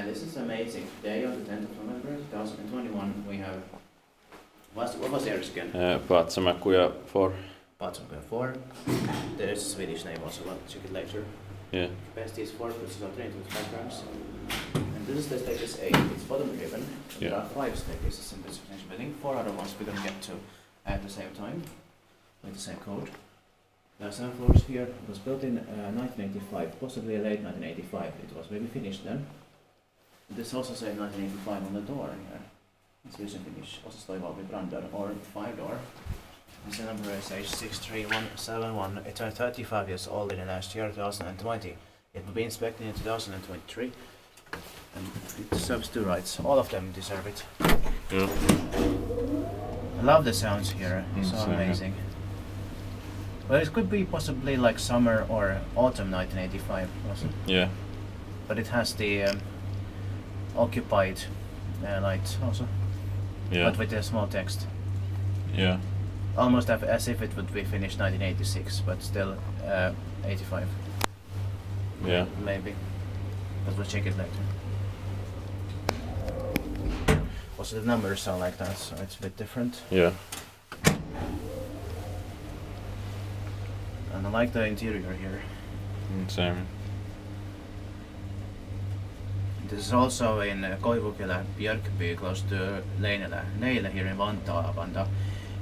this is amazing. Today on the 10th of November 2021 we have, what was theirs again? Paatsamakuja 4. Paatsamakuja 4. There's a Swedish name also, but check it later. Yeah. Capacity is 4 plus 325 grams. And this is the staircase 8, it's bottom driven. Yeah. There are 5 staircases in this building, 4 other ones we're gonna get to at the same time, with the same code. There are 7 floors here. It was built in 1985, possibly late 1985. It was maybe finished then. This also says 1985 on the door here. It's using Finnish. Also toivoa with brandar or 5 door. This number is H63171. It's 35 years old in the last year, 2020. It will be inspected in 2023. And it deserves 2 rights. All of them deserve it. Yeah. I love the sounds here. It's so Same. amazing. Well, it could be possibly like summer or autumn 1985 also. Yeah. But it has the occupied lights also. Yeah. But with a small text. Yeah. Almost as if it would be finished 1986, but still 85. Yeah. Maybe. But we'll check it later. Also the numbers are like that, so it's a bit different. Yeah. And I like the interior here. Same. This is also in Koivukylä, Björkby, close to Leila here in Vantaa,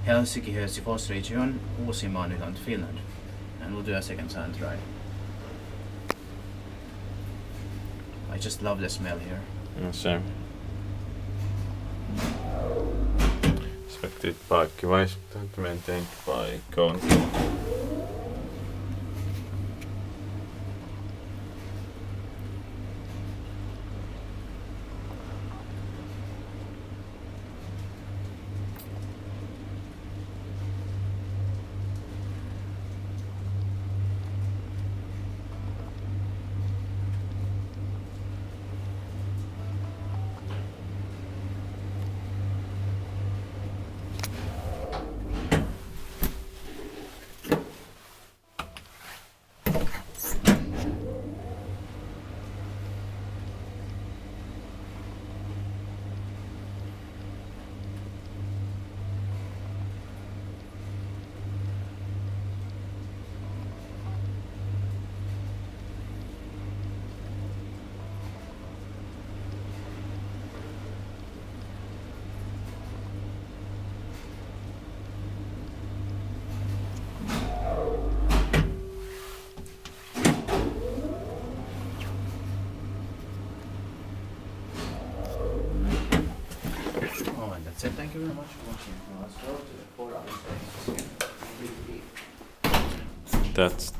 Helsinki, Helsingfors region, Uusimaa, Nyland, Finland. And we'll do a second sound try. I just love the smell here. Same. Expected park-wise maintained by Kone. That's it. Thank you very much for watching. Let's go to the 4 other things. That's